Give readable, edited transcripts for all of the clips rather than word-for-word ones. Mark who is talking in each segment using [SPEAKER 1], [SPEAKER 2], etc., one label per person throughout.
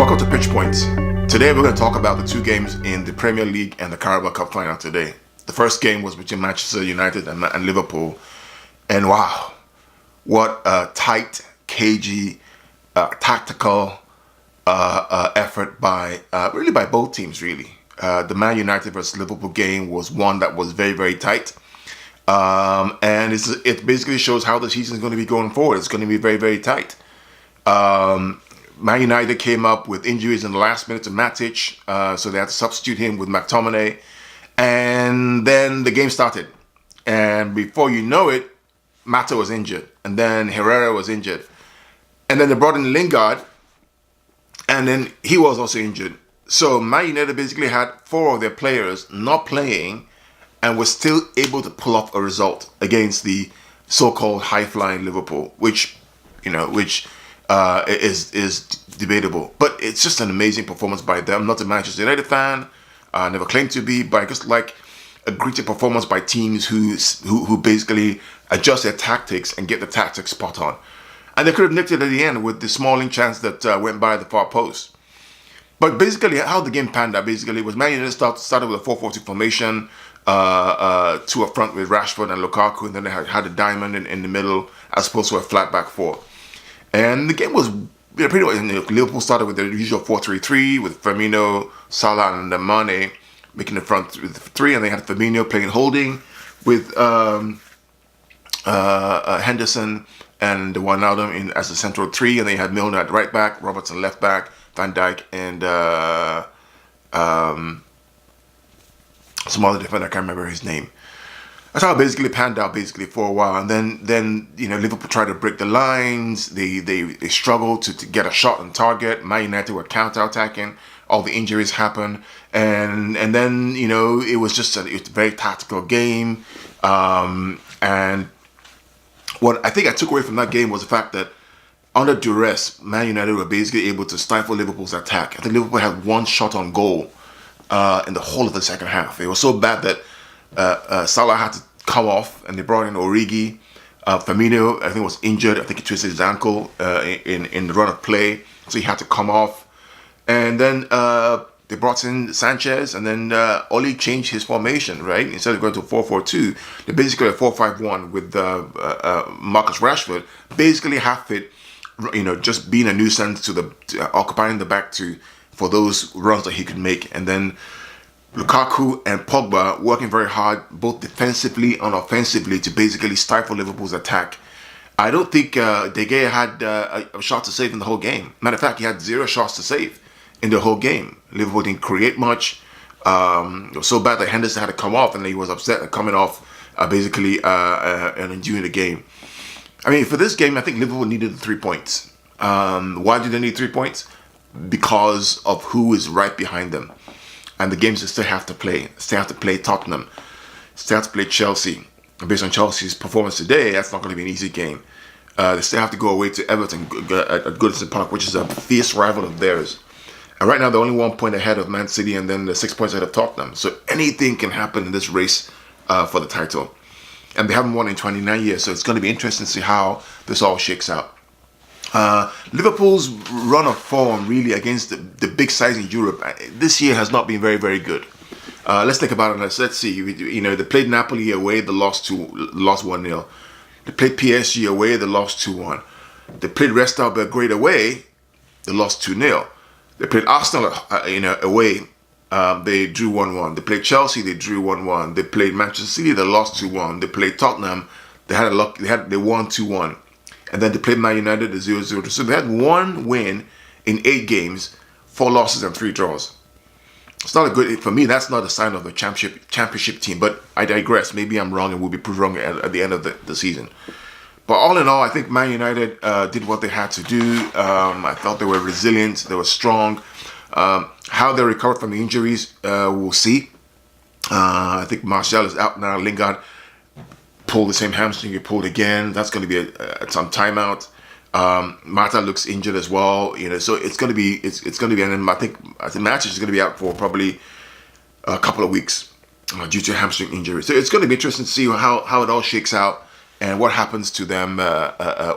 [SPEAKER 1] Welcome to Pitch Points. Today we're going to talk about the two games in the Premier League and the Carabao Cup Final today. The first game was between Manchester United and Liverpool. And wow, what a tight, cagey, tactical effort by both teams, really. The Man United versus Liverpool game was one that was very, very tight. And it basically shows how the season is going to be going forward. It's going to be very, very tight. Man United came up with injuries in the last minute to Matic, so they had to substitute him with McTominay. And then the game started. And before you know it, Mata was injured. And then Herrera was injured. And then they brought in Lingard. And then he was also injured. So Man United basically had four of their players not playing and was still able to pull off a result against the so-called high-flying Liverpool, which is debatable. But it's just an amazing performance by them. I'm not a Manchester United fan. I never claimed to be, but I just like a gritty performance by teams who basically adjust their tactics and get the tactics spot on. And they could have nicked it at the end with the Smalling chance that went by the far post. But basically, how the game panned out basically was Man United started with a 4-4-2 formation, two up front with Rashford and Lukaku, and then they had a diamond in the middle as opposed to a flat back four. And the game was pretty much, Liverpool started with their usual 4-3-3 with Firmino, Salah, and Mane making the front with three, and they had Firmino playing holding with Henderson and Wijnaldum as the central three, and they had Milner at right back, Robertson left back, Van Dijk, and some other defender, I can't remember his name. That's how it basically panned out for a while, and then Liverpool tried to break the lines. They struggled to get a shot on target. Man United were counter-attacking. All the injuries happened, and then it was just a very tactical game. And what I think I took away from that game was the fact that under duress, Man United were basically able to stifle Liverpool's attack. I think Liverpool had one shot on goal in the whole of the second half. It was so bad that Salah had to come off, and they brought in Origi. Firmino, I think, was injured. I think he twisted his ankle in the run of play, so he had to come off. And then they brought in Sanchez, and then Oli changed his formation, right? Instead of going to 4-4-2, they basically a 4-5-1 with Marcus Rashford, basically half fit, just being a nuisance to occupying the back for those runs that he could make, and then Lukaku and Pogba working very hard, both defensively and offensively, to basically stifle Liverpool's attack. I don't think De Gea had a shot to save in the whole game. Matter of fact, he had 0 shots to save in the whole game. Liverpool didn't create much. It was so bad that Henderson had to come off, and he was upset at coming off and during the game. I mean, for this game, I think Liverpool needed the 3 points. Why did they need 3 points? Because of who is right behind them. And the games they still have to play. Still have to play Tottenham. Still have to play Chelsea. And based on Chelsea's performance today, that's not going to be an easy game. They still have to go away to Everton at Goodison Park, which is a fierce rival of theirs. And right now, they're only 1 point ahead of Man City, and then they're 6 points ahead of Tottenham. So anything can happen in this race for the title. And they haven't won in 29 years, so it's going to be interesting to see how this all shakes out. Liverpool's run of form really against the big sides in Europe this year has not been very, very good. Let's think about it. Let's see. They played Napoli away, they lost 1-0. They played PSG away, they lost 2-1. They played Red Star Belgrade away, they lost 2-0. They played Arsenal away, they drew 1-1. They played Chelsea, they drew 1-1. They played Manchester City, they lost 2-1. They played Tottenham, they won 2-1. And then they played Man United at 0-0. So they had 1 win in 8 games, 4 losses and 3 draws. It's not a good, for me, that's not a sign of a championship team. But I digress. Maybe I'm wrong and will be proved wrong at the end of the season. But all in all, I think Man United did what they had to do. I thought they were resilient. They were strong. How they recovered from the injuries, we'll see. I think Martial is out now. Lingard pulled the same hamstring he pulled again. That's going to be some timeout. Mata looks injured as well. So it's going to be and I think Matic is going to be out for probably a couple of weeks due to hamstring injury. So it's going to be interesting to see how it all shakes out and what happens to them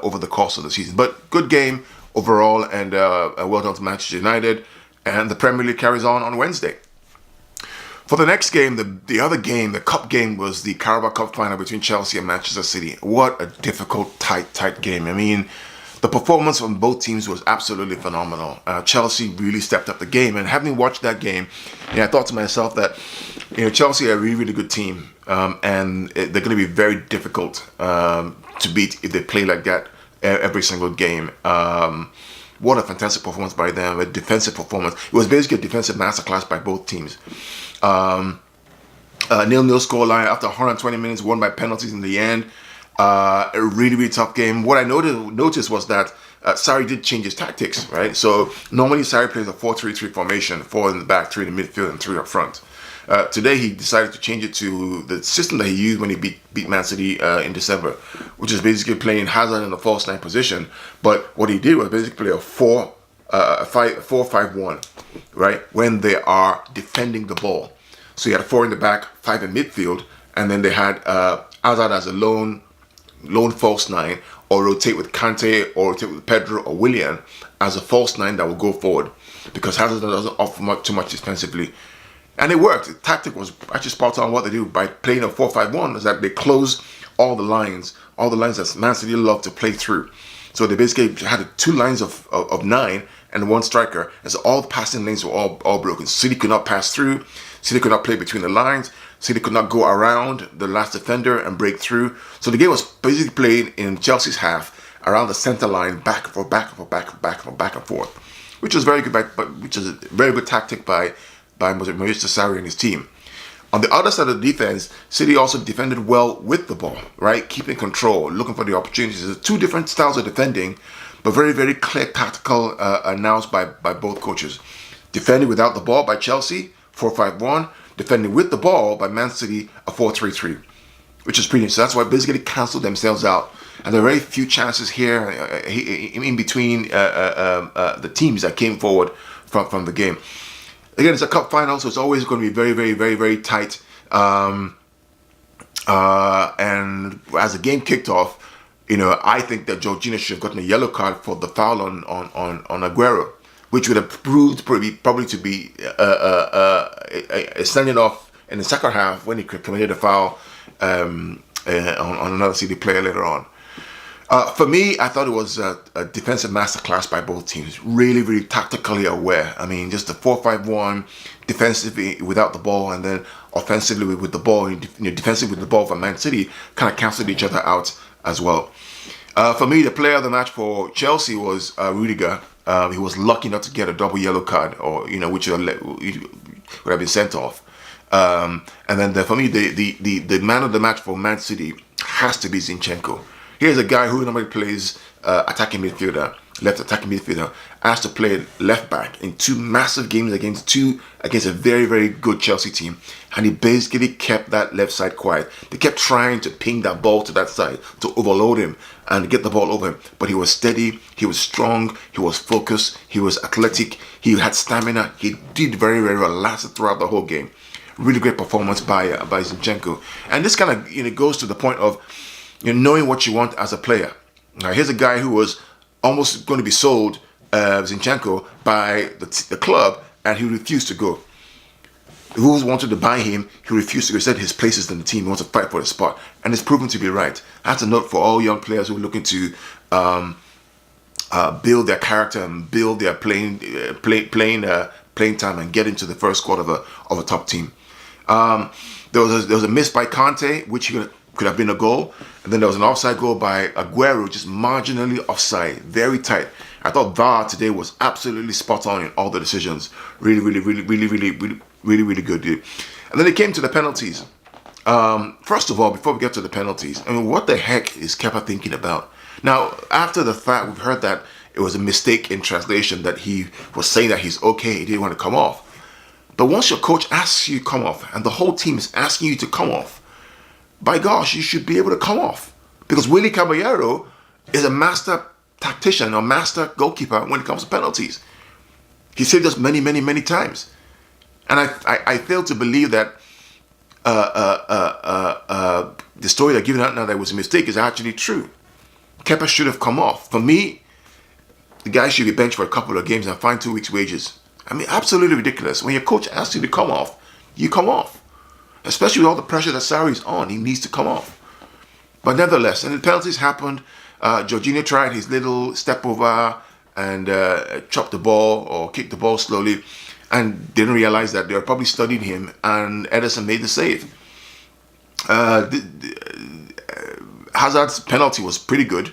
[SPEAKER 1] over the course of the season. But good game, overall, and well done to Manchester United. And the Premier League carries on Wednesday. For the next game, the other game, the cup game, was the Carabao Cup Final between Chelsea and Manchester City. What a difficult, tight game. I mean, the performance from both teams was absolutely phenomenal. Chelsea really stepped up the game, and having watched that game, I thought to myself that Chelsea are a really good team, and they're going to be very difficult to beat if they play like that every single game. What a fantastic performance by them, a defensive performance. It was basically a defensive masterclass by both teams. 0-0 scoreline after 120 minutes, won by penalties in the end. A really tough game. What I noticed was that Sarri did change his tactics, right? So normally Sarri plays a 4-3-3 formation, 4 in the back, 3 in the midfield, and 3 up front. Today he decided to change it to the system that he used when he beat Man City in December, which is basically playing Hazard in the false 9 position. But what he did was basically play a 4-5-1, right? When they are defending the ball. So he had 4 in the back, 5 in midfield, and then they had Hazard as a lone false 9, or rotate with Kante, or rotate with Pedro or Willian as a false 9 that will go forward, because Hazard doesn't offer too much defensively. And it worked. The tactic was actually spot on. What they do by playing a 4-5-1 is that they close all the lines that Man City love to play through. So they basically had 2 lines of 9 and 1 striker, and so all the passing lanes were all broken. City could not pass through. City could not play between the lines. City could not go around the last defender and break through. So the game was basically played in Chelsea's half around the center line, back and forth, which was very good, which is a very good tactic by Mauricio Sarri and his team. On the other side of the defense, City also defended well with the ball, right? Keeping control, looking for the opportunities. There's 2 different styles of defending, but very clear tactical announced by both coaches. Defending without the ball by Chelsea, 4-5-1. Defending with the ball by Man City, a 4-3-3, which is pretty. So that's why basically cancelled themselves out. And there are very few chances here in between the teams that came forward from the game. Again, it's a cup final, so it's always going to be very tight. And as the game kicked off, I think that Jorginho should have gotten a yellow card for the foul on Aguero, which would have proved probably to be a sending off in the second half when he committed a foul on another City player later on. For me, I thought it was a defensive masterclass by both teams. Really tactically aware. I mean, just the 4-5-1, defensively without the ball, and then offensively with the ball, defensively with the ball for Man City, kind of canceled each other out as well. For me, the player of the match for Chelsea was Rudiger. He was lucky not to get a double yellow card, or which would have been sent off. And then for me, the man of the match for Man City has to be Zinchenko. Here's a guy who normally plays attacking midfielder, left attacking midfielder, asked to play left back in 2 massive games against a very good Chelsea team, and he basically kept that left side quiet. They kept trying to ping that ball to that side to overload him and get the ball over him, but he was steady, he was strong, he was focused, he was athletic, he had stamina. He did very well, lasted throughout the whole game. Really great performance by Zinchenko, and this kind of goes to the point of knowing what you want as a player. Now, here's a guy who was almost going to be sold, Zinchenko, by the club, and he refused to go. Who wanted to buy him? He refused to go. He said his place is in the team. He wants to fight for the spot, and it's proven to be right. That's a note for all young players who are looking to build their character and build their playing time and get into the first squad of a top team. There was a miss by Kante, which could have been a goal, and then there was an offside goal by Aguero, just marginally offside, very tight. I thought VAR today was absolutely spot on in all the decisions. Really good, dude. And then it came to the penalties. First of all, before we get to the penalties, I mean, what the heck is Kepa thinking about? Now, after the fact, we've heard that it was a mistake in translation, that he was saying that he's okay, he didn't want to come off. But once your coach asks you to come off, and the whole team is asking you to come off, by gosh, you should be able to come off. Because Willy Caballero is a master tactician, a master goalkeeper when it comes to penalties. He saved us many times. And I fail to believe that the story they're giving out now that it was a mistake is actually true. Kepa should have come off. For me, the guy should be benched for a couple of games and fined 2 weeks' wages. I mean, absolutely ridiculous. When your coach asks you to come off, you come off. Especially with all the pressure that Sarri's on, he needs to come off. But nevertheless, and the penalties happened. Jorginho tried his little step over and chopped the ball or kicked the ball slowly and didn't realize that they were probably studying him, and Ederson made the save. Hazard's penalty was pretty good.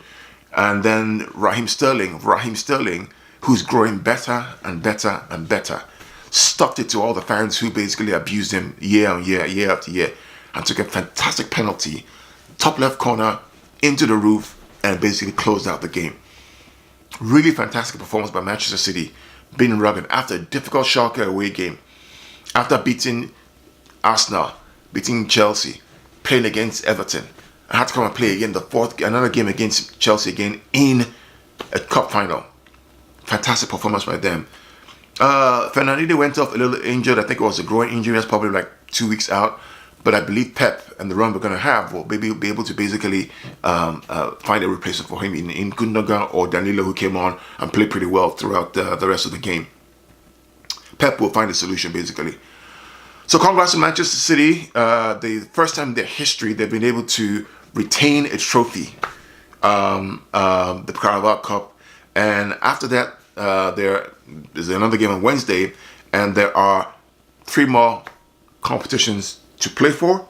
[SPEAKER 1] And then Raheem Sterling, who's growing better and better and better, stuck it to all the fans who basically abused him year on year, year after year, and took a fantastic penalty, top left corner, into the roof, and basically closed out the game. Really fantastic performance by Manchester City, being rugged after a difficult Schalke away game, after beating Arsenal, beating Chelsea, playing against Everton. I had to come and play again another game against Chelsea again in a cup final. Fantastic performance by them. Fernandinho went off a little injured. I think it was a groin injury. That's probably like 2 weeks out. But I believe Pep and the run we're going to have will be able to basically find a replacement for him in Gundogan or Danilo, who came on and played pretty well throughout the rest of the game. Pep will find a solution basically. So congrats to Manchester City. The first time in their history they've been able to retain a trophy, the Carabao Cup. And after that, there is another game on Wednesday, and there are 3 more competitions to play for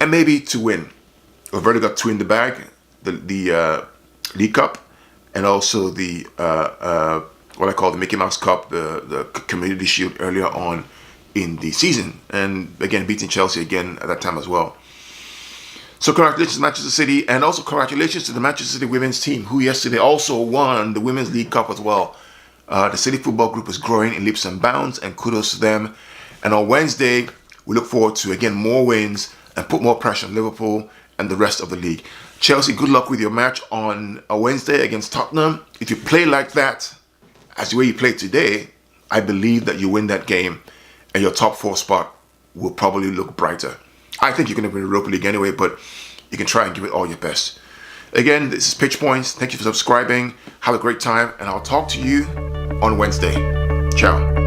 [SPEAKER 1] and maybe to win. We've already got 2 in the bag, the League Cup and also the what I call the Mickey Mouse Cup, the Community Shield earlier on in the season, and again beating Chelsea again at that time as well. So congratulations to Manchester City, and also congratulations to the Manchester City women's team, who yesterday also won the Women's League Cup as well. The City Football Group is growing in leaps and bounds, and kudos to them. And on Wednesday, we look forward to, again, more wins and put more pressure on Liverpool and the rest of the league. Chelsea, good luck with your match on a Wednesday against Tottenham. If you play like that, as the way you played today, I believe that you win that game, and your top 4 spot will probably look brighter. I think you're going to win the Europa League anyway, but you can try and give it all your best. Again, this is Pitch Points. Thank you for subscribing. Have a great time, and I'll talk to you on Wednesday. Ciao.